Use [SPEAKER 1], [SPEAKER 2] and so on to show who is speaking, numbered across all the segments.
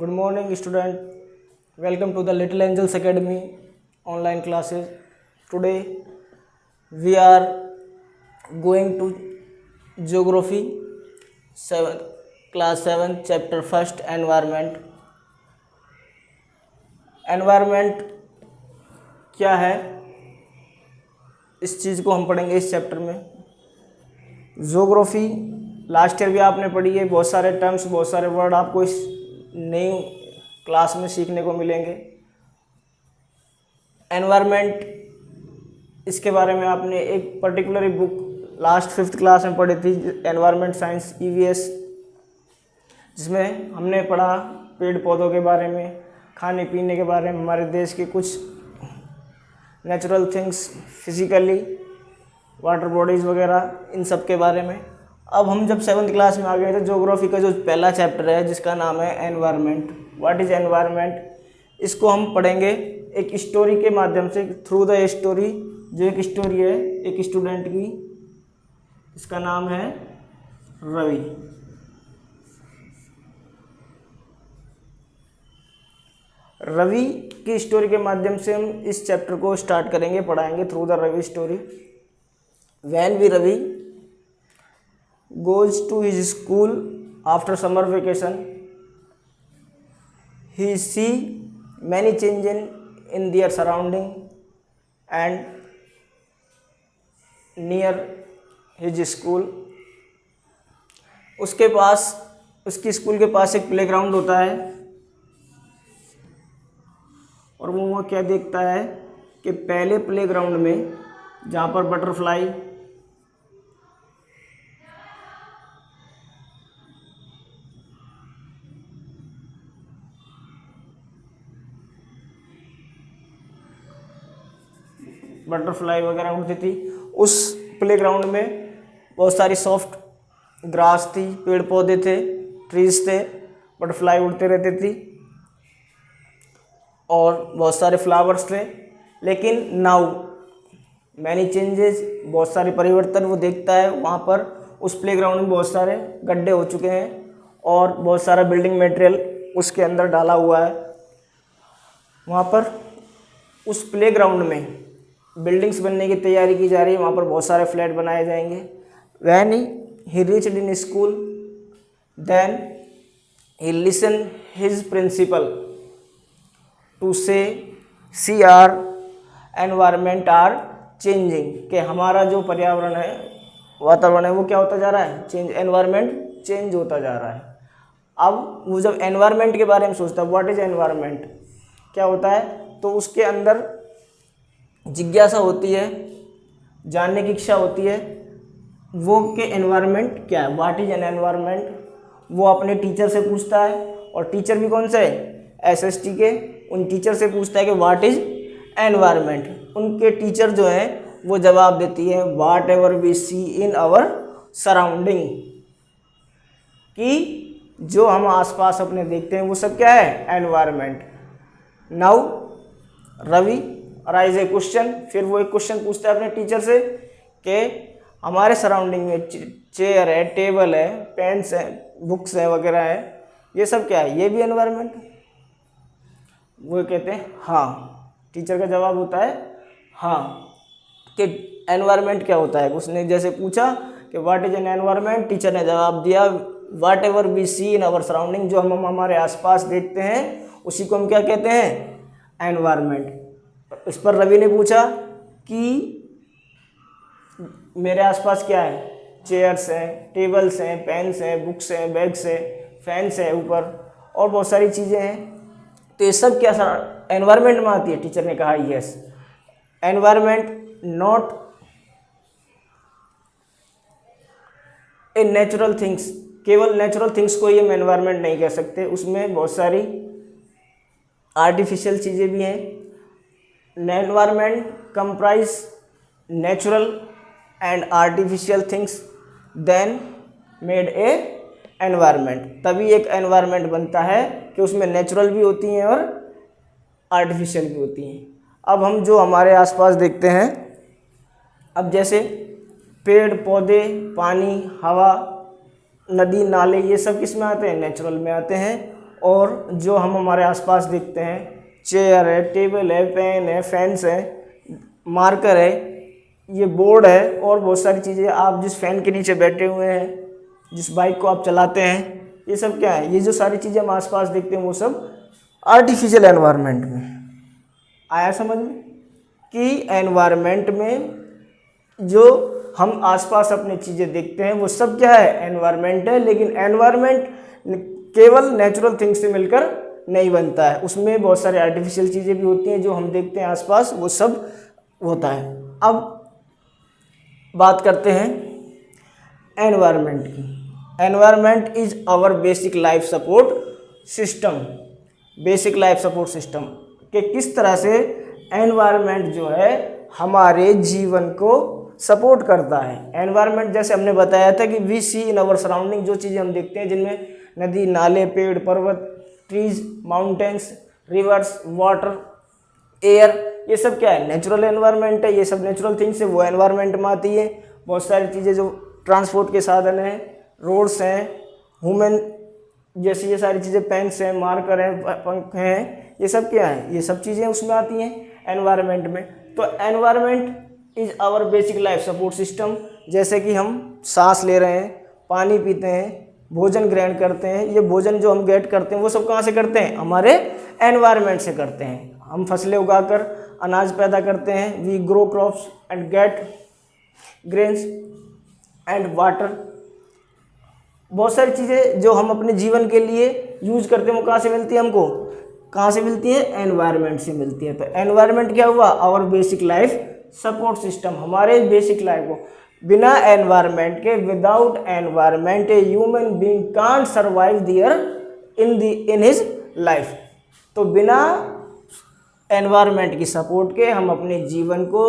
[SPEAKER 1] Good morning, student. Welcome to the Little Angels Academy online classes. Today we are going to Geography 7 class 7 chapter 1st environment. Environment क्या है, इस चीज़ को हम पढ़ेंगे इस chapter में. ज्योग्राफी लास्ट ईयर भी आपने पढ़ी है. बहुत सारे टर्म्स, बहुत सारे वर्ड आपको इस नई क्लास में सीखने को मिलेंगे. एनवायरनमेंट, इसके बारे में आपने एक particular book last 5th class में पढ़ी थी, एनवायरनमेंट साइंस EVS, जिसमें हमने पढ़ा पेड़ पौधों के बारे में, खाने पीने के बारे में, हमारे देश के कुछ natural things, physically water bodies वगैरह, इन सब के बारे में. अब हम जब 7th क्लास में आ गए तो ज्योग्राफी का जो पहला चैप्टर है जिसका नाम है एनवायरनमेंट. व्हाट इज़ एनवायरनमेंट, इसको हम पढ़ेंगे एक स्टोरी के माध्यम से, थ्रू द स्टोरी. जो एक स्टोरी है एक स्टूडेंट की, इसका नाम है रवि. रवि की स्टोरी के माध्यम से हम इस चैप्टर को स्टार्ट करेंगे, पढ़ाएंगे through the Ravi story. When Ravi goes to his school after summer vacation, he see many changes in their surrounding and near his school. उसके पास, उसकी स्कूल के पास एक प्लेग्राउंड होता है और वो क्या देखता है कि पहले प्लेग्राउंड में जहाँ पर बटरफ्लाई वगैरह उड़ती थी, उस प्लेग्राउंड में बहुत सारी सॉफ्ट ग्रास थी, पेड़ पौधे थे, ट्रीज थे, बटरफ्लाई उड़ते रहते थी और बहुत सारे फ्लावर्स थे. लेकिन नाउ मैनी चेंजेस, बहुत सारे परिवर्तन वो देखता है. वहाँ पर उस प्लेग्राउंड में बहुत सारे गड्ढे हो चुके हैं और बहुत सारा बिल्डिंग मटेरियल उसके अंदर डाला हुआ है. वहाँ पर उस प्लेग्राउंड में बिल्डिंग्स बनने की तैयारी की जा रही है, वहाँ पर बहुत सारे फ्लैट बनाए जाएंगे. When he reached in school then he listen his principal to say see our environment are changing, कि हमारा जो पर्यावरण है, वातावरण है, वो क्या होता जा रहा है, चेंज, एनवायरनमेंट चेंज होता जा रहा है. अब वो जब एनवायरनमेंट के बारे में सोचता है, व्हाट इज एनवायरनमेंट, क्या होता है, तो उसके अंदर जिज्ञासा होती है, जानने की इच्छा होती है वो कि एनवायरनमेंट क्या है, व्हाट इज एन एनवायरनमेंट. वो अपने टीचर से पूछता है, और टीचर भी कौन से, SST के, उन टीचर से पूछता है कि व्हाट इज एनवायरनमेंट. उनके टीचर जो हैं वो जवाब देती है whatever we see in our surrounding, कि जो हम आसपास अपने देखते हैं वो सब क्या है, एनवायरनमेंट. नाउ रवि राइज ए क्वेश्चन, फिर वो एक क्वेश्चन पूछता है अपने टीचर से कि हमारे सराउंडिंग में चेयर है, टेबल है, पेन्स है, बुक्स है वगैरह है, ये सब क्या है, ये भी एनवायरनमेंट. वो कहते हैं हाँ. टीचर का जवाब होता है हाँ, कि एनवायरनमेंट क्या होता है. उसने जैसे पूछा कि what is an environment, teacher ने जवाब दिया whatever we see in our surrounding, जो हम हमारे आसपास देखते हैं उसी को हम क्या कहते हैं, एनवायरनमेंट. इस पर रवि ने पूछा कि मेरे आसपास क्या है, चेयर्स हैं, टेबल्स हैं, पेन्स हैं, बुक्स हैं, बैग्स हैं, फैंस हैं ऊपर, और बहुत सारी चीज़ें हैं, तो ये सब क्या एनवायरनमेंट में आती है. टीचर ने कहा yes, environment not a natural things, केवल नेचुरल थिंग्स को ही हम एनवायरनमेंट नहीं कह सकते, उसमें बहुत सारी आर्टिफिशियल चीज़ें भी हैं. Environment comprise natural and artificial things then made a environment. तभी एक एनवायरनमेंट बनता है कि उसमें नेचुरल भी होती हैं और आर्टिफिशियल भी होती हैं. अब हम जो हमारे आसपास देखते हैं, अब जैसे पेड़ पौधे, पानी, हवा, नदी नाले, ये सब किस में आते हैं, नेचुरल में आते हैं. और जो हम हमारे आसपास देखते हैं, चेयर है, टेबल है, पेन है, फैंस है, मार्कर है, ये बोर्ड है और बहुत सारी चीज़ें, आप जिस फैन के नीचे बैठे हुए हैं, जिस बाइक को आप चलाते हैं, ये सब क्या है, ये जो सारी चीज़ें हम आसपास देखते हैं वो सब आर्टिफिशियल एनवायरनमेंट में आया समझ में। कि एनवायरनमेंट में जो हम आसपास अपनी चीज़ें देखते हैं वो सब क्या है, एनवायरनमेंट है। लेकिन एनवायरनमेंट केवल नेचुरल थिंग्स से मिलकर नहीं बनता है, उसमें बहुत सारे आर्टिफिशियल चीज़ें भी होती हैं जो हम देखते हैं आसपास, वो सब होता है। अब बात करते हैं एनवायरनमेंट की। Environment is our basic life support system. Basic life support system कि किस तरह से एनवायरनमेंट जो है हमारे जीवन को सपोर्ट करता है। एनवायरनमेंट जैसे हमने बताया था कि we see in our surrounding, जो चीज़ें हम देखते हैं जिनमें नदी, नाले, पेड़, पर्वत, trees, mountains, reverse, water, air, ये सब क्या है, नेचुरल एनवायरनमेंट है। ये सब नेचुरल थिंग्स है, वो एनवायरनमेंट में आती है। बहुत सारी चीज़ें जो ट्रांसपोर्ट के साधन हैं, रोड्स हैं, ह्यूमन जैसी ये सारी चीज़ें, पेन्स हैं, मार्कर हैं, पंख हैं, ये सब क्या है, ये सब चीज़ें उसमें आती हैं एनवायरनमेंट में। तो environment is our basic life support system. जैसे कि हम सांस ले रहे हैं, पानी पीते हैं, भोजन ग्रहण करते हैं, ये भोजन जो हम गेट करते हैं वो सब कहाँ से करते हैं, हमारे एनवायरनमेंट से करते हैं। हम फसलें उगाकर अनाज पैदा करते हैं, we grow crops and get grains and water. बहुत सारी चीज़ें जो हम अपने जीवन के लिए यूज करते हैं वो कहाँ से मिलती है हमको, कहाँ से मिलती है, एनवायरनमेंट से मिलती है। तो एनवायरनमेंट क्या हुआ, our basic life support system, हमारे बेसिक लाइफ को। बिना एनवायरनमेंट के, without environment a human being can't survive there in his life. तो बिना एनवायरनमेंट की सपोर्ट के हम अपने जीवन को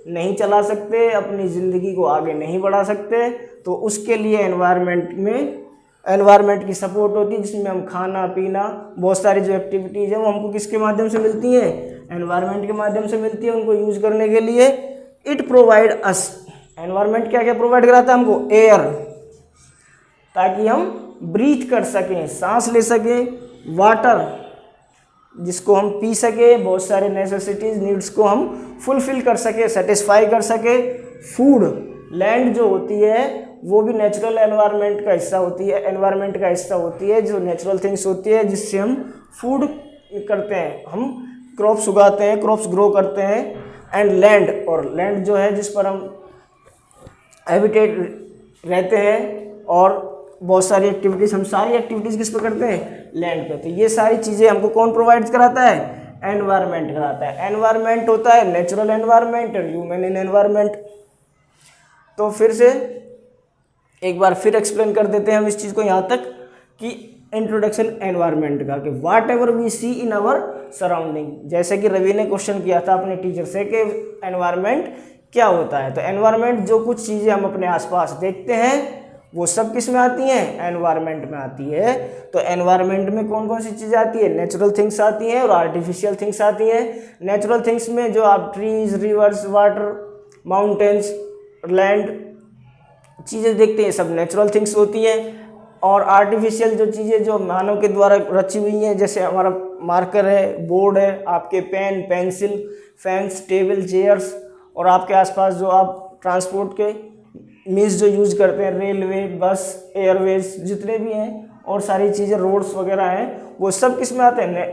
[SPEAKER 1] नहीं चला सकते, अपनी ज़िंदगी को आगे नहीं बढ़ा सकते। तो उसके लिए एनवायरनमेंट की सपोर्ट होती है, जिसमें हम खाना पीना, बहुत सारी जो एक्टिविटीज़ हैं वो हमको किसके माध्यम से मिलती हैं, एनवायरनमेंट के माध्यम से मिलती है। उनको यूज़ करने के लिए इट प्रोवाइड अस, एनवायरनमेंट क्या क्या प्रोवाइड कराता है हमको, एयर, ताकि हम ब्रीथ कर सकें, सांस ले सकें, वाटर जिसको हम पी सके, बहुत सारे नेसेसिटीज़ नीड्स को हम फुलफिल कर सके, सेटिस्फाई कर सके। फूड, लैंड जो होती है वो भी नेचुरल एनवायरनमेंट का हिस्सा होती है, एनवायरनमेंट का हिस्सा होती है, जो नेचुरल थिंग्स होती है जिससे हम फूड करते हैं, हम क्रॉप्स उगाते हैं, क्रॉप्स ग्रो करते हैं। एंड लैंड, और लैंड जो है जिस पर हम हैबिटेट रहते हैं, और बहुत सारी एक्टिविटीज़, हम सारी एक्टिविटीज़ किस पे करते हैं, लैंड पे। तो ये सारी चीज़ें हमको कौन प्रोवाइड कराता है, एनवायरनमेंट कराता है। एनवायरनमेंट होता है नेचुरल एनवायरनमेंट और ह्यूमन इन एनवायरनमेंट। तो फिर से एक बार फिर एक्सप्लेन कर देते हैं हम इस चीज़ को यहाँ तक कि इंट्रोडक्शन एनवायरनमेंट का, कि whatever we see in our surrounding. जैसे कि रवि ने क्वेश्चन किया था अपने टीचर से कि एनवायरनमेंट क्या होता है। तो एनवायरनमेंट जो कुछ चीज़ें हम अपने आसपास देखते हैं वो सब किस में आती हैं, एनवायरनमेंट में आती है। तो एनवायरनमेंट में कौन कौन सी चीज़ें आती है, नेचुरल थिंग्स आती हैं और आर्टिफिशियल थिंग्स आती हैं। नेचुरल थिंग्स में जो आप trees, reverse, water, mountains, land चीज़ें देखते हैं, सब नेचुरल थिंग्स होती हैं। और आर्टिफिशियल जो चीज़ें जो मानव के द्वारा रची हुई हैं, जैसे हमारा मार्कर है, बोर्ड है, आपके pen, pencil, fans, table, chairs, और आपके आसपास जो आप ट्रांसपोर्ट के मीन्स जो यूज़ करते हैं, रेलवे, बस, एयरवेज जितने भी हैं, और सारी चीज़ें, रोड्स वगैरह हैं, वो सब किस में आते हैं,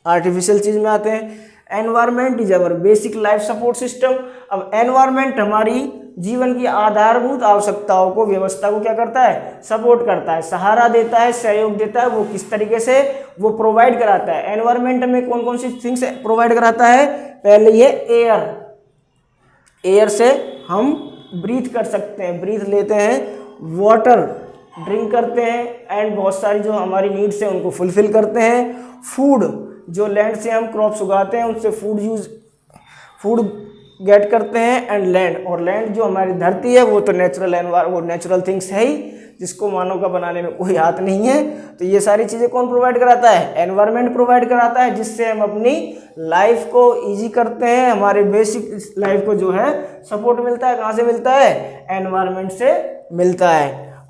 [SPEAKER 1] आर्टिफिशियल चीज़ में आते हैं। Environment is our basic life support system. अब एनवायरनमेंट हमारी जीवन की आधारभूत आवश्यकताओं को, व्यवस्था को क्या करता है, सपोर्ट करता है, सहारा देता है, सहयोग देता है। वो किस तरीके से, वो प्रोवाइड कराता है। एनवायरनमेंट में कौन कौन सी थिंग्स प्रोवाइड कराता है, पहले ये एयर, एयर से हम ब्रीथ कर सकते हैं, ब्रीथ लेते हैं। वाटर, ड्रिंक करते हैं, एंड बहुत सारी जो हमारी नीड्स हैं उनको फुलफिल करते हैं। फूड, जो लैंड से हम क्रॉप्स उगाते हैं उनसे फूड गेट करते हैं। एंड लैंड, और लैंड जो हमारी धरती है वो तो वो नेचुरल थिंग्स है ही, जिसको मानव का बनाने में कोई हाथ नहीं है। तो ये सारी चीज़ें कौन प्रोवाइड कराता है, एनवायरनमेंट प्रोवाइड कराता है, जिससे हम अपनी लाइफ को ईजी करते हैं, हमारे बेसिक लाइफ को जो है सपोर्ट मिलता है। कहाँ से मिलता है, एनवायरनमेंट से मिलता है।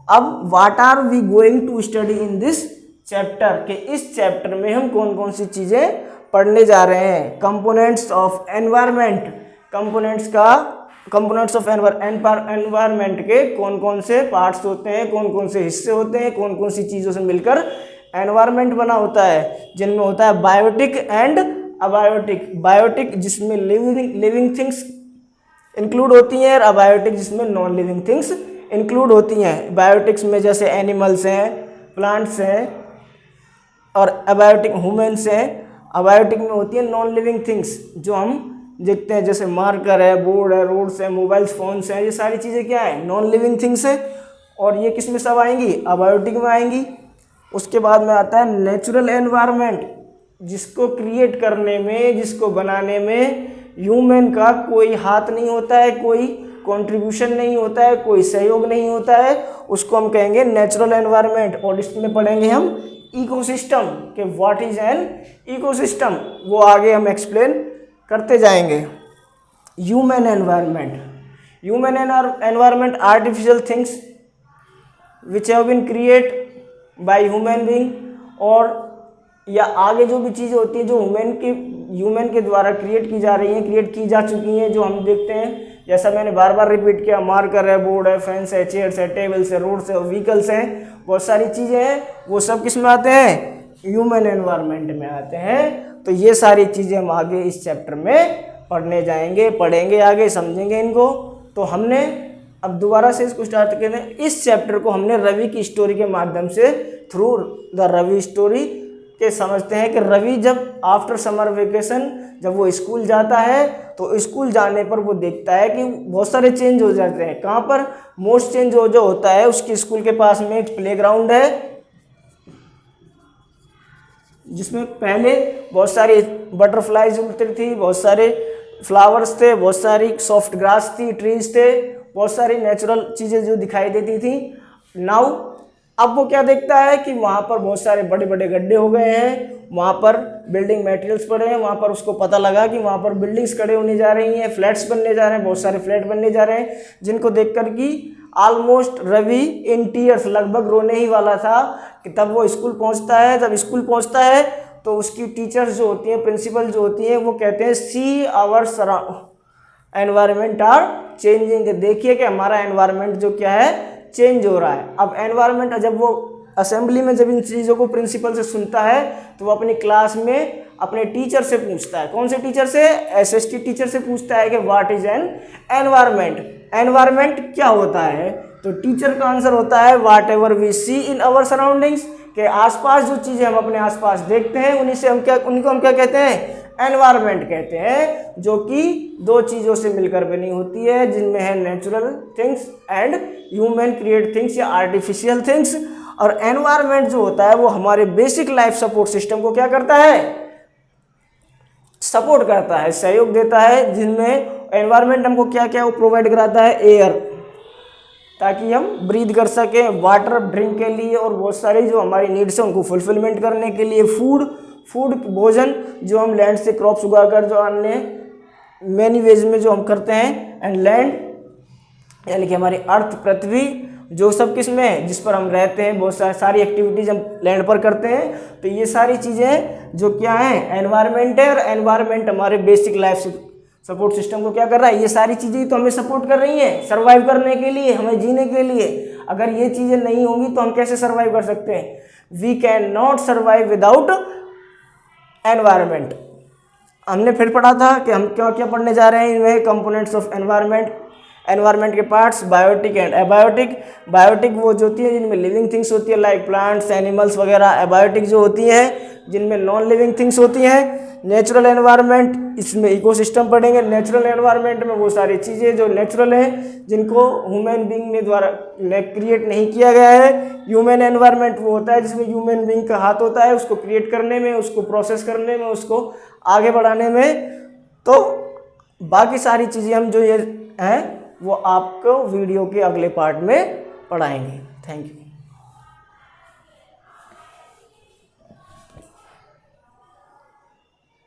[SPEAKER 1] अब what are we going to study in this chapter के इस चैप्टर में हम कौन कौन सी चीज़ें पढ़ने जा रहे हैं। Components of environment, components of environment के कौन कौन से पार्ट्स होते हैं, कौन कौन से हिस्से होते हैं, कौन कौन सी चीज़ों से मिलकर एनवायरनमेंट बना होता है, जिनमें होता है बायोटिक एंड अबायोटिक। बायोटिक जिसमें लिविंग थिंग्स इंक्लूड होती हैं और अबायोटिक जिसमें नॉन लिविंग थिंग्स इंक्लूड होती हैं। बायोटिक्स में जैसे एनिमल्स हैं, प्लांट्स हैं, और अबायोटिक ह्यूमन्स हैं। अबायोटिक में होती है नॉन लिविंग थिंग्स जो हम देखते हैं, जैसे मार्कर है, बोर्ड है, रोड्स है, मोबाइल फोन्स हैं, ये सारी चीज़ें क्या है, नॉन लिविंग थिंग्स है। और ये किस में सब आएंगी, अबायोटिक में आएंगी। उसके बाद में आता है नेचुरल एनवायरनमेंट, जिसको क्रिएट करने में, जिसको बनाने में ह्यूमन का कोई हाथ नहीं होता है, कोई कंट्रीब्यूशन नहीं होता है, कोई सहयोग नहीं होता है, उसको हम कहेंगे नेचुरल एनवायरनमेंट। और इसमें पढ़ेंगे हम इकोसिस्टम के व्हाट इज एन इकोसिस्टम, वो आगे हम एक्सप्लेन करते जाएंगे। Human environment artificial things which have been create by human being, और या आगे जो भी चीज़ें होती हैं जो ह्यूमन के द्वारा क्रिएट की जा रही हैं, क्रिएट की जा चुकी हैं, जो हम देखते हैं, जैसा मैंने बार बार रिपीट किया, मार्कर है, बोर्ड है, फैंस है, चेयर्स है, टेबल्स है, रोड्स है, व्हीकल्स हैं, बहुत सारी चीज़ें हैं, वो सब किस में आते हैं, ह्यूमन एनवायरनमेंट में आते हैं। तो ये सारी चीज़ें हम आगे इस चैप्टर में पढ़ने जाएंगे, पढ़ेंगे, आगे समझेंगे इनको। तो हमने अब दोबारा से इसको स्टार्ट करें। इस चैप्टर को हमने रवि की स्टोरी के माध्यम से, थ्रू द रवि स्टोरी के समझते हैं कि रवि जब आफ्टर समर वेकेशन जब वो स्कूल जाता है, तो स्कूल जाने पर वो देखता है कि बहुत सारे चेंज हो जाते हैं। कहाँ पर मोस्ट चेंज जो होता है, उसके स्कूल के पास में एक प्लेग्राउंड है, जिसमें पहले बहुत सारी बटरफ्लाईज उड़ती थी, बहुत सारे फ्लावर्स थे, बहुत सारी सॉफ्ट ग्रास थी, ट्रीज थे, बहुत सारी नेचुरल चीज़ें जो दिखाई देती थी। नाउ अब वो क्या देखता है कि वहाँ पर बहुत सारे बड़े बड़े गड्ढे हो गए हैं, वहाँ पर बिल्डिंग मटेरियल्स पड़े हैं, वहाँ पर उसको पता लगा कि वहाँ पर बिल्डिंग्स खड़े होने जा रही हैं, फ्लैट्स बनने जा रहे हैं, बहुत सारे फ्लैट बनने जा रहे हैं, जिनको देख कर कि ऑलमोस्ट रवि इन टीयर्स, लगभग रोने ही वाला था कि तब वो स्कूल पहुँचता है। जब स्कूल पहुँचता है तो उसकी टीचर्स जो होती हैं, प्रिंसिपल जो होती हैं, वो कहते हैं see our environment are changing, देखिए कि हमारा एनवायरनमेंट जो क्या है, चेंज हो रहा है। अब एनवायरनमेंट जब वो असेंबली में जब इन चीज़ों को प्रिंसिपल से सुनता है, तो वो अपनी क्लास में अपने टीचर से पूछता है। कौन से टीचर से, एसएसटी टीचर से पूछता है कि what is an environment, environment क्या होता है। तो टीचर का आंसर होता है whatever we see in our surroundings, के आसपास जो चीज़ें हम अपने आसपास देखते हैं, उनको हम क्या कहते हैं, एनवायरनमेंट कहते हैं, जो कि दो चीज़ों से मिलकर बनी होती है, जिनमें है natural things and human create things या आर्टिफिशियल थिंग्स। और एनवायरनमेंट जो होता है वो हमारे बेसिक लाइफ सपोर्ट सिस्टम को क्या करता है, सपोर्ट करता है, सहयोग देता है, जिनमें एनवायरनमेंट हमको क्या क्या वो प्रोवाइड कराता है, एयर, ताकि हम ब्रीथ कर सकें, वाटर ड्रिंक के लिए, और बहुत सारी जो हमारी नीड्स हैं उनको फुलफिलमेंट करने के लिए, फूड भोजन जो हम लैंड से क्रॉप्स उगाकर जो अन्य मैनी वेज में जो हम करते हैं, एंड लैंड यानी कि हमारी अर्थ, पृथ्वी, जो सब किस में, जिस पर हम रहते हैं, बहुत सारी एक्टिविटीज हम लैंड पर करते हैं। तो ये सारी चीज़ें जो क्या हैं, एनवायरनमेंट है, और एनवायरनमेंट हमारे बेसिक लाइफ सपोर्ट सिस्टम को क्या कर रहा है, ये सारी चीज़ें तो हमें सपोर्ट कर रही हैं सर्वाइव करने के लिए, हमें जीने के लिए। अगर ये चीज़ें नहीं होंगी तो हम कैसे सर्वाइव कर सकते हैं, we can not survive without environment. हमने फिर पढ़ा था कि हम क्या क्या पढ़ने जा रहे हैं, इनमें कंपोनेंट्स ऑफ एनवायरनमेंट, एनवायरनमेंट के parts, biotic and abiotic. Biotic वो जो होती है जिनमें लिविंग थिंग्स होती है, लाइक प्लांट्स, एनिमल्स वगैरह। एबायोटिक जो होती है जिनमें नॉन लिविंग थिंग्स होती हैं। नेचुरल एनवायरनमेंट, इसमें इकोसिस्टम पढ़ेंगे। नेचुरल एनवायरनमेंट में वो सारी चीज़ें जो नेचुरल हैं, जिनको ह्यूमन बीइंग ने द्वारा क्रिएट नहीं किया गया है। ह्यूमन एनवायरनमेंट वो होता है जिसमें ह्यूमन बीइंग का हाथ होता है, उसको क्रिएट करने में, उसको प्रोसेस करने में, उसको आगे बढ़ाने में। तो बाकी सारी चीज़ें हम जो ये हैं वो आपको वीडियो के अगले पार्ट में पढ़ाएंगे। Thank you.